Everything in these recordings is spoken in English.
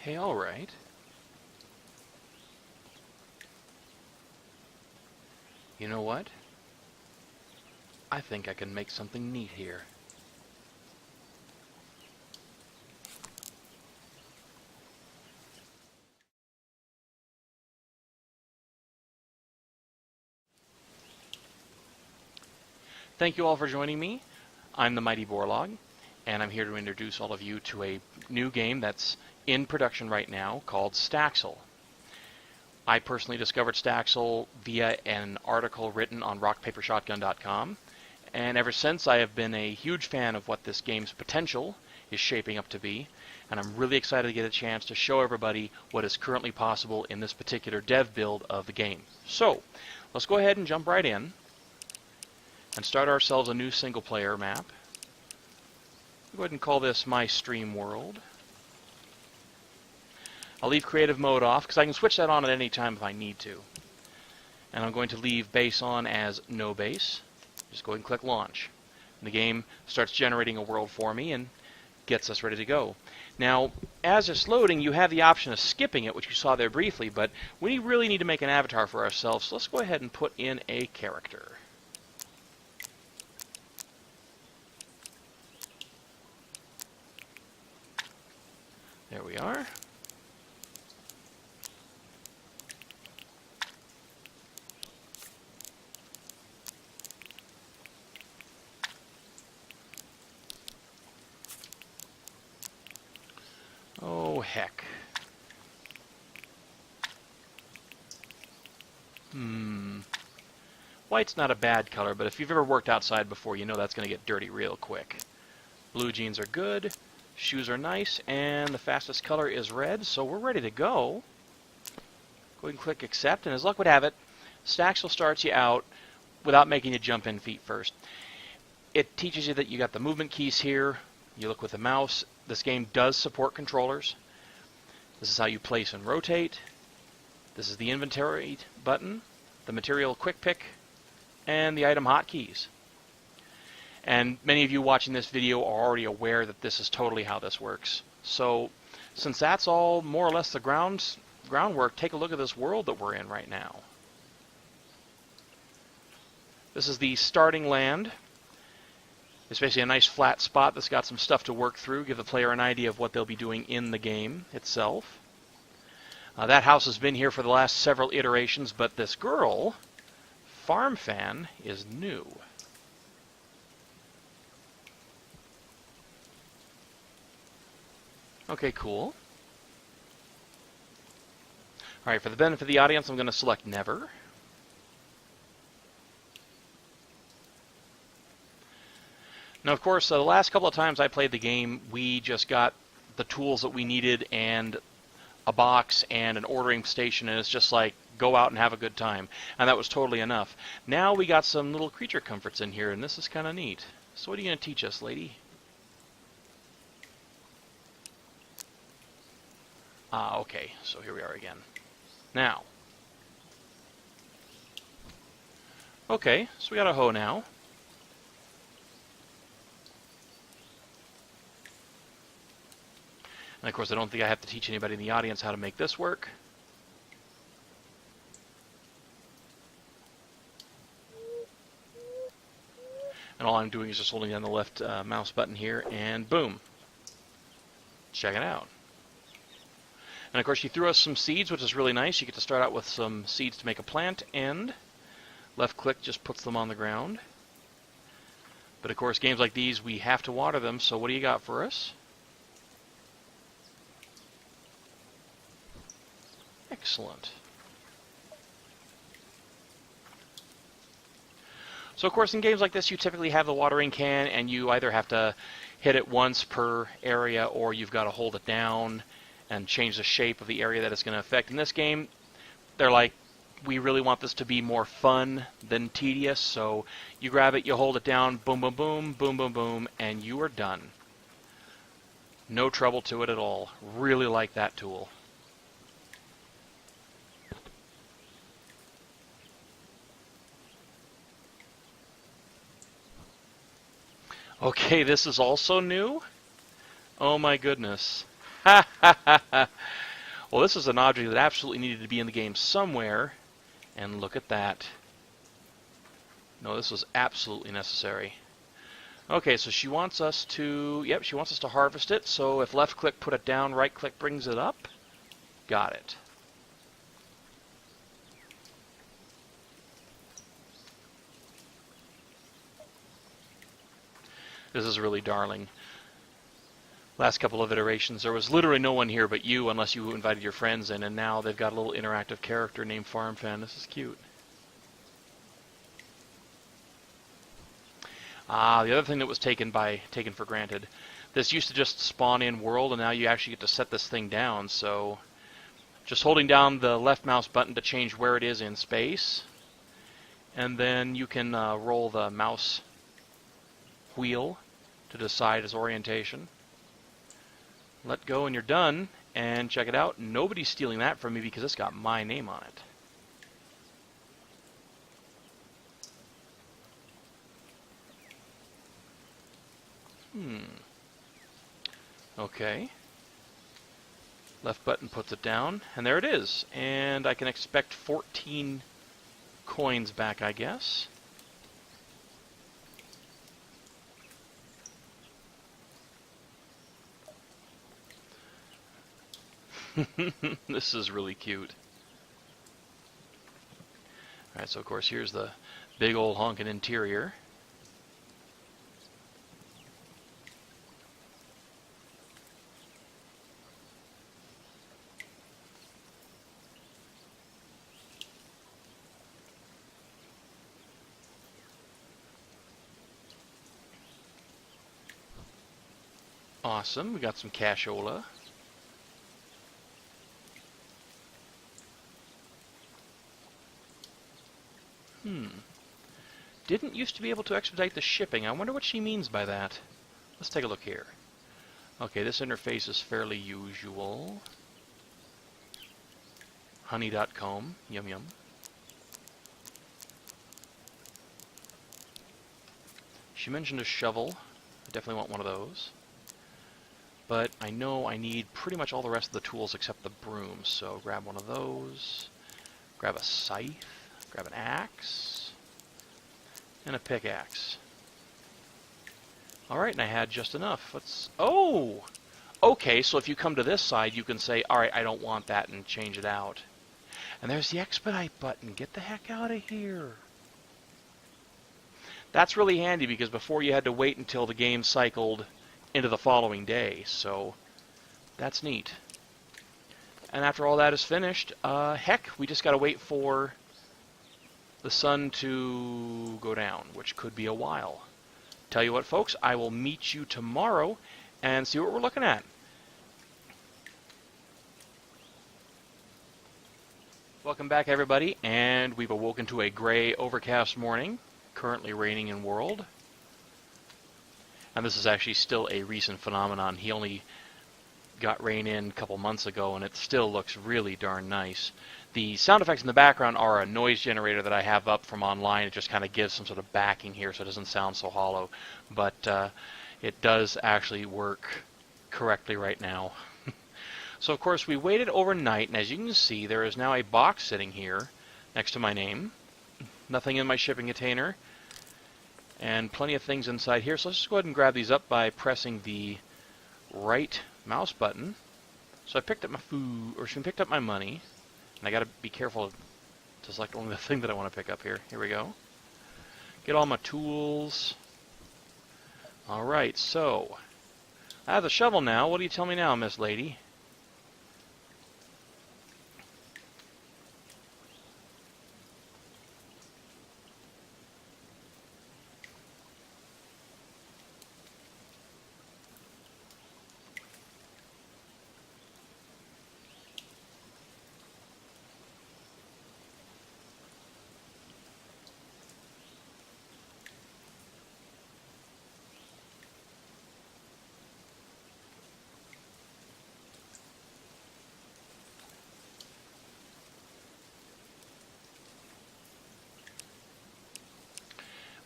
Okay, alright. You know what? I think I can make something neat here. Thank you all for joining me. I'm the Mighty Borlog, and I'm here to introduce all of you to a new game that's in production right now called Staxel. I personally discovered Staxel via an article written on rockpapershotgun.com, and ever since I have been a huge fan of what this game's potential is shaping up to be, and I'm really excited to get a chance to show everybody what is currently possible in this particular dev build of the game. So, let's go ahead and jump right in and start ourselves a new single-player map. Go ahead and call this My Stream World. I'll leave creative mode off because I can switch that on at any time if I need to. And I'm going to leave base on as no base. Just go ahead and click launch. And the game starts generating a world for me and gets us ready to go. Now, as it's loading, you have the option of skipping it, which you saw there briefly, but we really need to make an avatar for ourselves, so let's go ahead and put in a character. There we are. Oh, heck. White's not a bad color, but if you've ever worked outside before, you know that's going to get dirty real quick. Blue jeans are good, shoes are nice, and the fastest color is red, so we're ready to go. Go ahead and click accept, and as luck would have it, Staxel starts you out without making you jump in feet first. It teaches you that you got the movement keys here. You look with the mouse. This game does support controllers. This is how you place and rotate. This is the inventory button, the material quick pick, and the item hotkeys. And many of you watching this video are already aware that this is totally how this works. So, since that's all more or less the groundwork, take a look at this world that we're in right now. This is the starting land. It's basically a nice flat spot that's got some stuff to work through, give the player an idea of what they'll be doing in the game itself. That house has been here for the last several iterations, but this girl, Farm Fan, is new. Okay, cool. Alright, for the benefit of the audience, I'm going to select Never. Now, of course, the last couple of times I played the game, we just got the tools that we needed and a box and an ordering station, and it's just like, go out and have a good time. And that was totally enough. Now we got some little creature comforts in here, and this is kind of neat. So what are you going to teach us, lady? Ah, okay. So here we are again. Now. Okay, so we got a hoe now. And of course, I don't think I have to teach anybody in the audience how to make this work. And all I'm doing is just holding down the left mouse button here, and boom. Check it out. And of course, she threw us some seeds, which is really nice. You get to start out with some seeds to make a plant, and left click just puts them on the ground. But of course, games like these, we have to water them, so what do you got for us? Excellent. So of course in games like this you typically have the watering can and you either have to hit it once per area or you've got to hold it down and change the shape of the area that it's going to affect. In this game they're like, we really want this to be more fun than tedious, so you grab it, you hold it down, boom boom boom, boom boom boom, and you are done. No trouble to it at all. Really like that tool. Okay, this is also new? Oh my goodness. Well, this is an object that absolutely needed to be in the game somewhere, and look at that. No, this was absolutely necessary. Okay, so she wants us to, yep, she wants us to harvest it, so if left click put it down, right click brings it up. Got it. This is really darling. Last couple of iterations, there was literally no one here but you, unless you invited your friends in, and now they've got a little interactive character named Farm Fan. This is cute. Ah, the other thing that was taken for granted. This used to just spawn in world, and now you actually get to set this thing down, so just holding down the left mouse button to change where it is in space, and then you can roll the mouse wheel to decide its orientation. Let go and you're done, and check it out. Nobody's stealing that from me because it's got my name on it. Okay. Left button puts it down, and there it is. And I can expect 14 coins back, I guess. This is really cute. Alright, so of course here's the big old honkin' interior. Awesome, we got some cashola. Didn't used to be able to expedite the shipping. I wonder what she means by that. Let's take a look here. Okay, this interface is fairly usual. Honey.com. Yum yum. She mentioned a shovel. I definitely want one of those. But I know I need pretty much all the rest of the tools except the broom, so grab one of those. Grab a scythe. Grab an axe. And a pickaxe. Alright, and I had just enough. Let's... Oh! Okay, so if you come to this side, you can say, alright, I don't want that, and change it out. And there's the expedite button. Get the heck out of here. That's really handy, because before you had to wait until the game cycled into the following day, so that's neat. And after all that is finished, heck, we just gotta wait for the sun to go down, which could be a while. Tell you what, folks, I will meet you tomorrow and see what we're looking at. Welcome back, everybody, and we've awoken to a gray, overcast morning, currently raining in world. And this is actually still a recent phenomenon. He only got rain in a couple months ago, and it still looks really darn nice. The sound effects in the background are a noise generator that I have up from online. It just kind of gives some sort of backing here so it doesn't sound so hollow. But it does actually work correctly right now. So, of course, we waited overnight, and as you can see, there is now a box sitting here next to my name. Nothing in my shipping container. And plenty of things inside here. So let's just go ahead and grab these up by pressing the right mouse button. So I picked up my food, or she picked up my money. And I gotta be careful to select only the thing that I want to pick up here. Here we go. Get all my tools. Alright, so I have the shovel now. What do you tell me now, Miss Lady?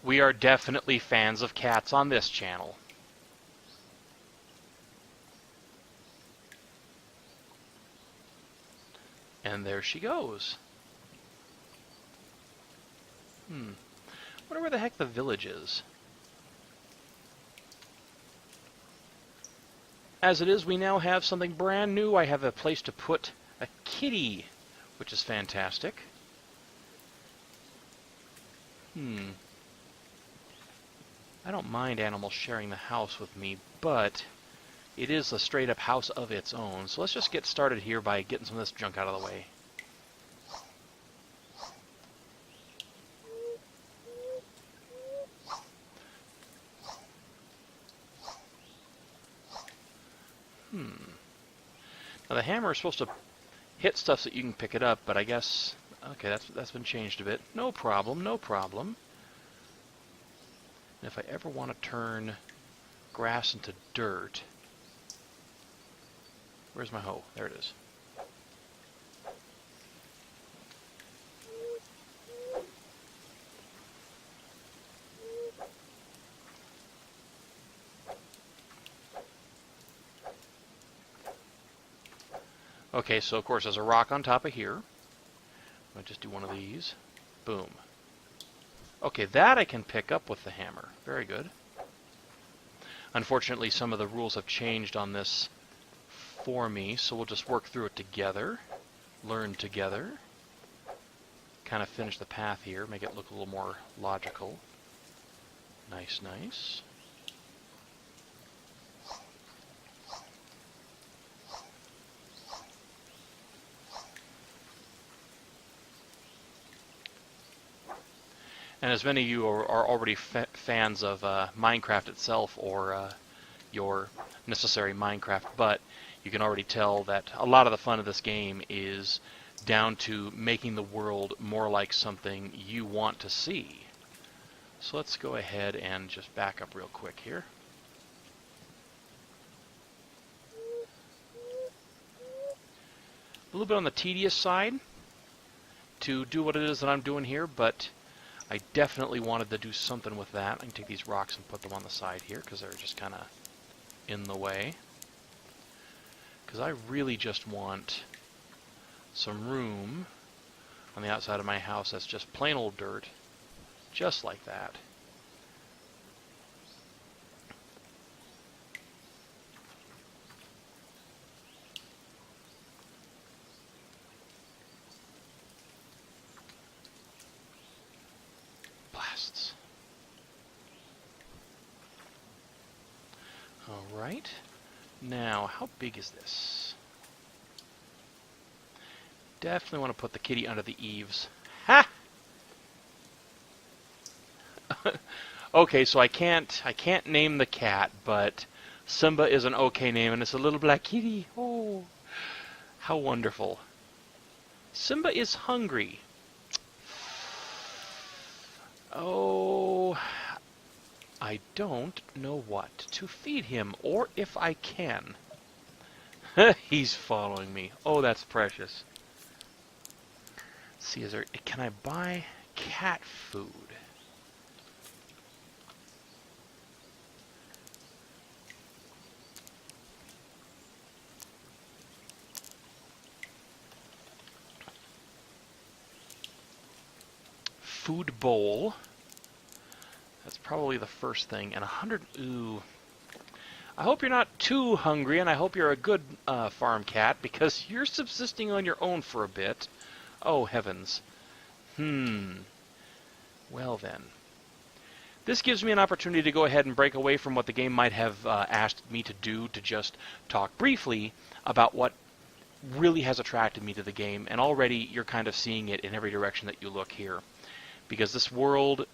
We are definitely fans of cats on this channel. And there she goes. Wonder where the heck the village is. As it is, we now have something brand new. I have a place to put a kitty, which is fantastic. I don't mind animals sharing the house with me, but it is a straight-up house of its own. So let's just get started here by getting some of this junk out of the way. Now the hammer is supposed to hit stuff so that you can pick it up, but I guess... Okay, that's been changed a bit. No problem, no problem. And if I ever want to turn grass into dirt... Where's my hoe? There it is. Okay, so of course there's a rock on top of here. I'll just do one of these. Boom. Okay, that I can pick up with the hammer. Very good. Unfortunately, some of the rules have changed on this for me, so we'll just work through it together. Learn together. Kind of finish the path here, make it look a little more logical. Nice, nice. And as many of you are already fans of Minecraft itself, or your necessary Minecraft, but you can already tell that a lot of the fun of this game is down to making the world more like something you want to see. So let's go ahead and just back up real quick here. A little bit on the tedious side to do what it is that I'm doing here, but I definitely wanted to do something with that. I can take these rocks and put them on the side here because they're just kind of in the way. Because I really just want some room on the outside of my house that's just plain old dirt, just like that. Blasts. Alright. Now, how big is this? Definitely want to put the kitty under the eaves. Ha! Okay, so I can't name the cat, but Simba is an okay name, and it's a little black kitty. Oh, how wonderful. Simba is hungry. Oh, I don't know what to feed him, or if I can. He's following me. Oh, that's precious. Let's see, can I buy cat food? Food bowl. That's probably the first thing. And 100... Ooh. I hope you're not too hungry, and I hope you're a good farm cat, because you're subsisting on your own for a bit. Oh, heavens. Well then. This gives me an opportunity to go ahead and break away from what the game might have asked me to do, to just talk briefly about what really has attracted me to the game, and already you're kind of seeing it in every direction that you look here. Because this world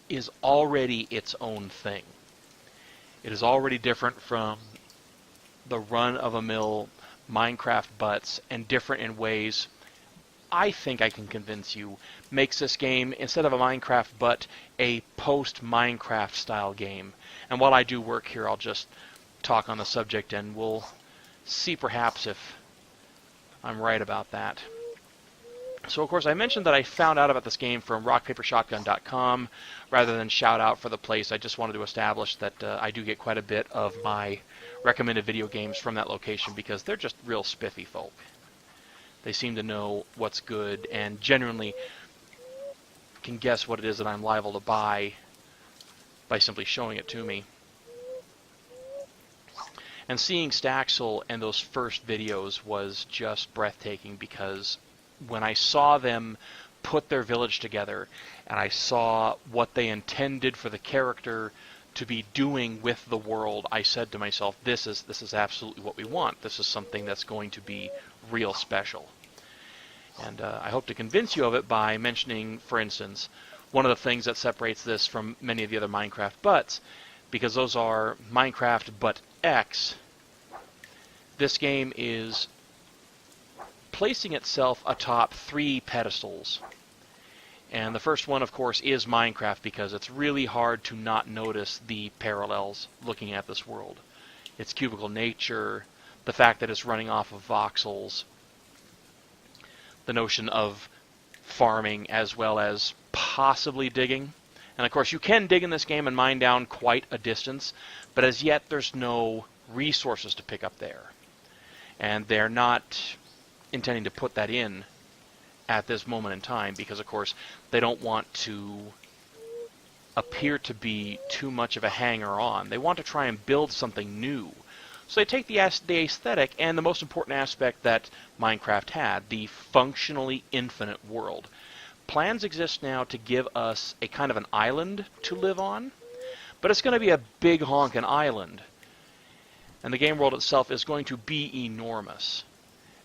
is already its own thing. It is already different from the run-of-the-mill Minecraft butts, and different in ways I think I can convince you makes this game, instead of a Minecraft butt, a post-Minecraft style game. And while I do work here, I'll just talk on the subject, and we'll see perhaps if I'm right about that. So, of course, I mentioned that I found out about this game from rockpapershotgun.com. Rather than shout out for the place, I just wanted to establish that I do get quite a bit of my recommended video games from that location, because they're just real spiffy folk. They seem to know what's good and genuinely can guess what it is that I'm liable to buy by simply showing it to me. And seeing Staxel and those first videos was just breathtaking, because when I saw them put their village together and I saw what they intended for the character to be doing with the world, I said to myself, this is absolutely what we want. This is something that's going to be real special. And I hope to convince you of it by mentioning, for instance, one of the things that separates this from many of the other Minecraft butts, because those are Minecraft Butt X. This game is placing itself atop 3 pedestals. And the first one, of course, is Minecraft, because it's really hard to not notice the parallels looking at this world. Its cubicle nature, the fact that it's running off of voxels, the notion of farming as well as possibly digging. And of course you can dig in this game and mine down quite a distance, but as yet there's no resources to pick up there. And they're not intending to put that in at this moment in time, because of course they don't want to appear to be too much of a hanger-on. They want to try and build something new. So they take the aesthetic and the most important aspect that Minecraft had, the functionally infinite world. Plans exist now to give us a kind of an island to live on, but it's going to be a big honkin' island. And the game world itself is going to be enormous.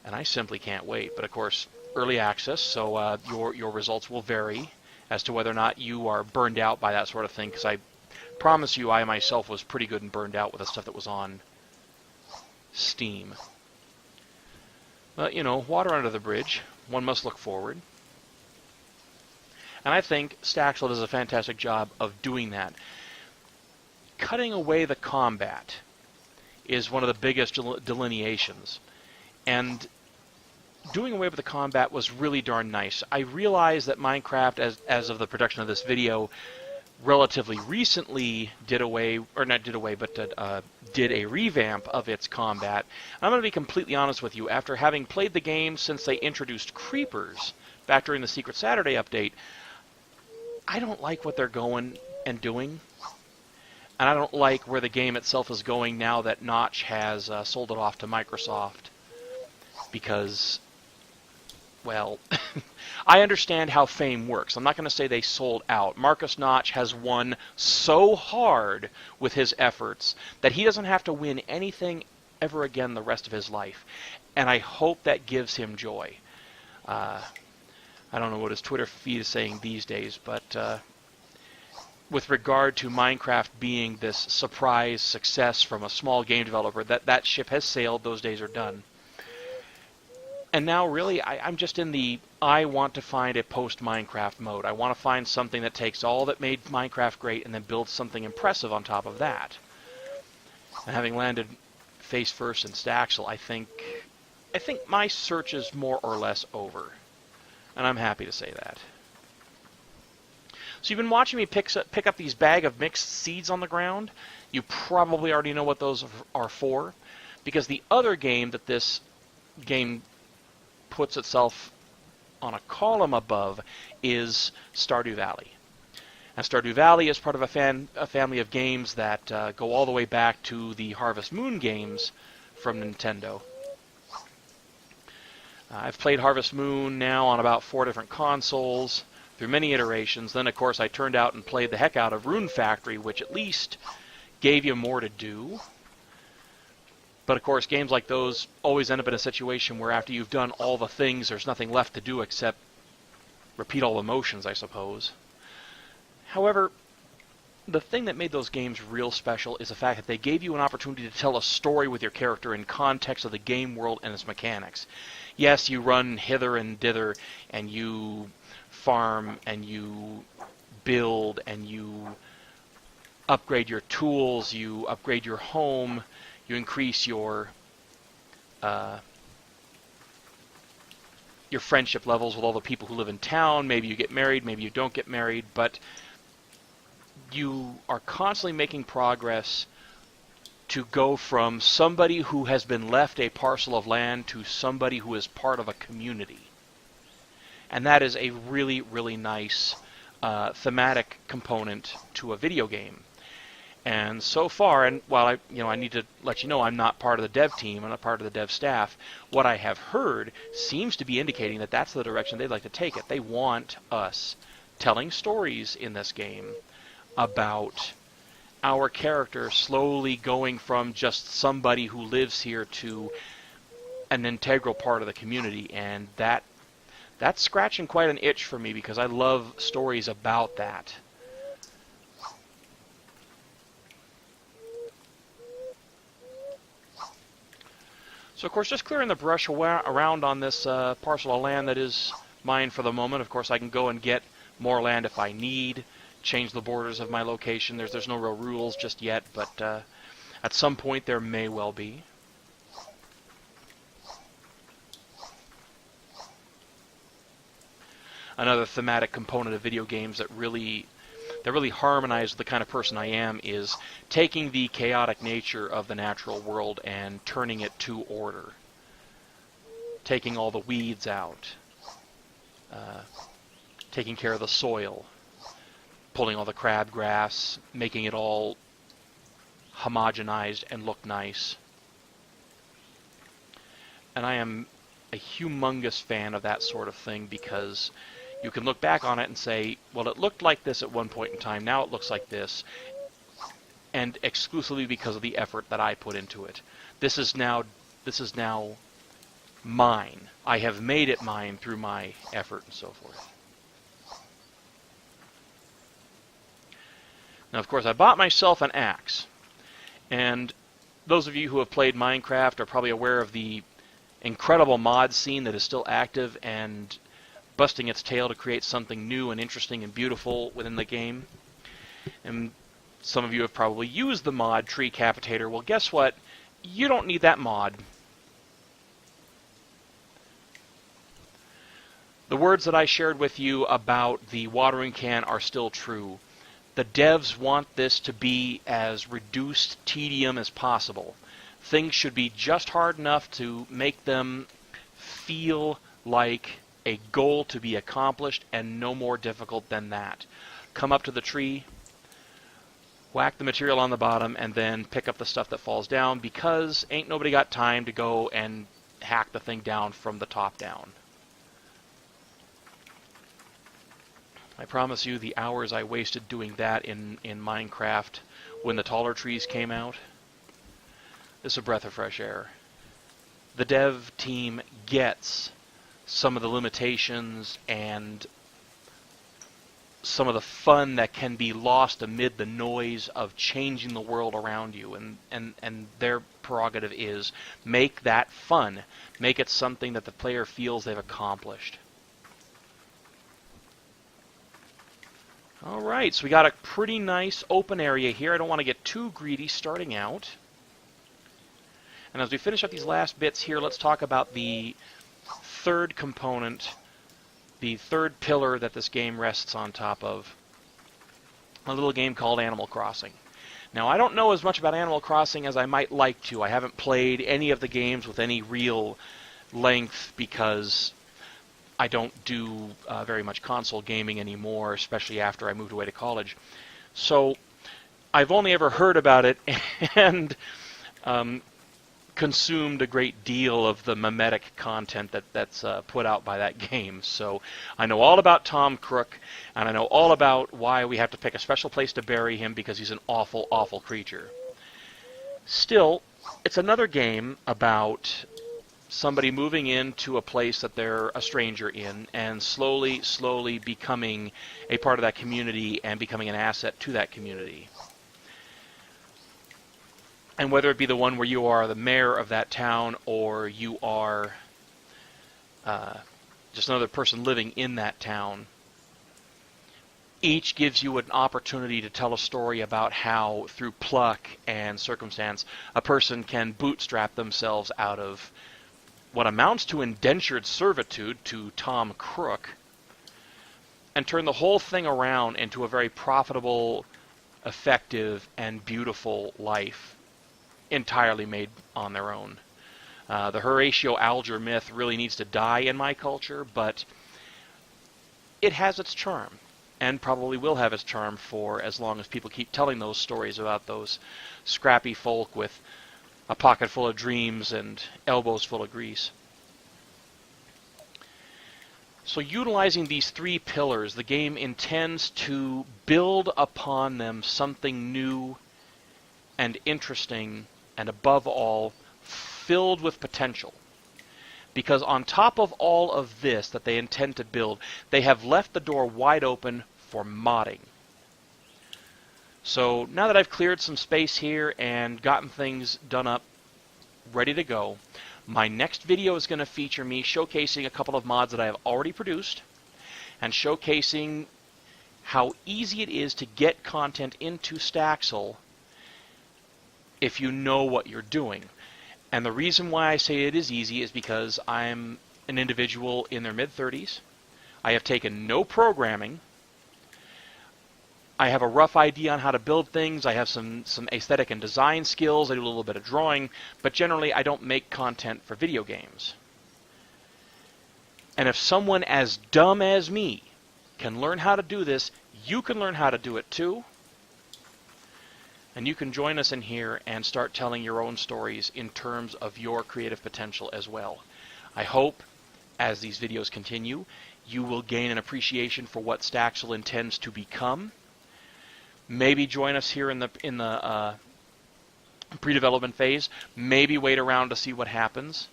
And I simply can't wait. But of course, early access, so your results will vary as to whether or not you are burned out by that sort of thing, because I promise you I myself was pretty good and burned out with the stuff that was on Steam. But, you know, water under the bridge. One must look forward. And I think Staxel does a fantastic job of doing that. Cutting away the combat is one of the biggest delineations. And doing away with the combat was really darn nice. I realize that Minecraft, as of the production of this video, relatively recently did a revamp of its combat. And I'm going to be completely honest with you, after having played the game since they introduced creepers back during the Secret Saturday update, I don't like what they're going and doing. And I don't like where the game itself is going now that Notch has sold it off to Microsoft. Because, well, I understand how fame works. I'm not going to say they sold out. Marcus Notch has won so hard with his efforts that he doesn't have to win anything ever again the rest of his life. And I hope that gives him joy. I don't know what his Twitter feed is saying these days, but with regard to Minecraft being this surprise success from a small game developer, that ship has sailed. Those days are done. And now, really, I'm just in the I want to find a post-Minecraft mode. I want to find something that takes all that made Minecraft great and then builds something impressive on top of that. And having landed face first in Staxel, I think my search is more or less over. And I'm happy to say that. So you've been watching me pick up these bag of mixed seeds on the ground. You probably already know what those are for, because the other game that this game puts itself on a column above is Stardew Valley. And Stardew Valley is part of a family of games that go all the way back to the Harvest Moon games from Nintendo. I've played Harvest Moon now on about 4 different consoles through many iterations. Then, of course, I turned out and played the heck out of Rune Factory, which at least gave you more to do. But, of course, games like those always end up in a situation where after you've done all the things, there's nothing left to do except repeat all the motions, I suppose. However, the thing that made those games real special is the fact that they gave you an opportunity to tell a story with your character in context of the game world and its mechanics. Yes, you run hither and dither, and you farm, and you build, and you upgrade your tools, you upgrade your home, you increase your friendship levels with all the people who live in town. Maybe you get married, maybe you don't get married, but you are constantly making progress to go from somebody who has been left a parcel of land to somebody who is part of a community. And that is a really, really nice thematic component to a video game. And so far, and while I need to let you know I'm not part of the dev team, I'm not part of the dev staff, what I have heard seems to be indicating that that's the direction they'd like to take it. They want us telling stories in this game about our character slowly going from just somebody who lives here to an integral part of the community, and that's scratching quite an itch for me because I love stories about that. So of course, just clearing the brush around on this parcel of land that is mine for the moment. Of course, I can go and get more land if I need, change the borders of my location. There's no real rules just yet, but at some point there may well be. Another thematic component of video games that really harmonize with the kind of person I am is taking the chaotic nature of the natural world and turning it to order. Taking all the weeds out. Taking care of the soil. Pulling all the crabgrass, making it all homogenized and look nice. And I am a humongous fan of that sort of thing because you can look back on it and say, well, it looked like this at one point in time, now it looks like this, and exclusively because of the effort that I put into it. This is now mine. I have made it mine through my effort and so forth. Now, of course, I bought myself an axe, and those of you who have played Minecraft are probably aware of the incredible mod scene that is still active and busting its tail to create something new and interesting and beautiful within the game. And some of you have probably used the mod Tree Capitator. Well, guess what? You don't need that mod. The words that I shared with you about the watering can are still true. The devs want this to be as reduced tedium as possible. Things should be just hard enough to make them feel like a goal to be accomplished and no more difficult than that. Come up to the tree, whack the material on the bottom, and then pick up the stuff that falls down because ain't nobody got time to go and hack the thing down from the top down. I promise you the hours I wasted doing that in Minecraft when the taller trees came out, it's a breath of fresh air. The dev team gets some of the limitations and some of the fun that can be lost amid the noise of changing the world around you, and their prerogative is make that fun. Make it something that the player feels they've accomplished. Alright, so we got a pretty nice open area here. I don't want to get too greedy starting out. And as we finish up these last bits here, let's talk about the third component, the third pillar that this game rests on top of, a little game called Animal Crossing. Now, I don't know as much about Animal Crossing as I might like to. I haven't played any of the games with any real length because I don't do very much console gaming anymore, especially after I moved away to college. So I've only ever heard about it and consumed a great deal of the mimetic content that's put out by that game. So I know all about Tom Crook, and I know all about why we have to pick a special place to bury him because he's an awful, awful creature. Still, it's another game about somebody moving into a place that they're a stranger in and slowly, slowly becoming a part of that community and becoming an asset to that community. And whether it be the one where you are the mayor of that town or you are just another person living in that town, each gives you an opportunity to tell a story about how, through pluck and circumstance, a person can bootstrap themselves out of what amounts to indentured servitude to Tom Crook and turn the whole thing around into a very profitable, effective, and beautiful life. entirely made on their own. The Horatio Alger myth really needs to die in my culture, but it has its charm, and probably will have its charm for as long as people keep telling those stories about those scrappy folk with a pocket full of dreams and elbows full of grease. So utilizing these 3 pillars, the game intends to build upon them something new and interesting, and above all, filled with potential. Because on top of all of this that they intend to build, they have left the door wide open for modding. So now that I've cleared some space here and gotten things done up, ready to go, my next video is going to feature me showcasing a couple of mods that I have already produced, and showcasing how easy it is to get content into Staxel if you know what you're doing. And the reason why I say it is easy is because I'm an individual in their mid-30s. I have taken no programming. I have a rough idea on how to build things. I have some aesthetic and design skills. I do a little bit of drawing, but generally I don't make content for video games. And if someone as dumb as me can learn how to do this, you can learn how to do it too. And you can join us in here and start telling your own stories in terms of your creative potential as well. I hope, as these videos continue, you will gain an appreciation for what Staxel intends to become. Maybe join us here in the pre-development phase. Maybe wait around to see what happens.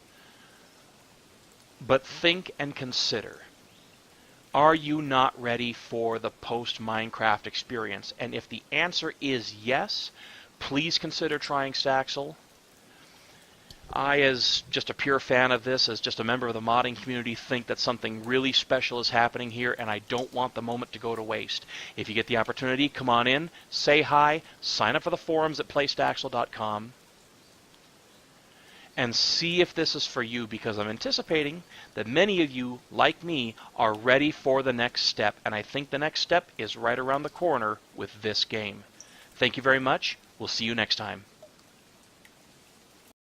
But think and consider. Are you not ready for the post-Minecraft experience? And if the answer is yes, please consider trying Staxel. I, as just a pure fan of this, as just a member of the modding community, think that something really special is happening here, and I don't want the moment to go to waste. If you get the opportunity, come on in, say hi, sign up for the forums at playstaxel.com, and see if this is for you, because I'm anticipating that many of you, like me, are ready for the next step, and I think the next step is right around the corner with this game. Thank you very much. We'll see you next time.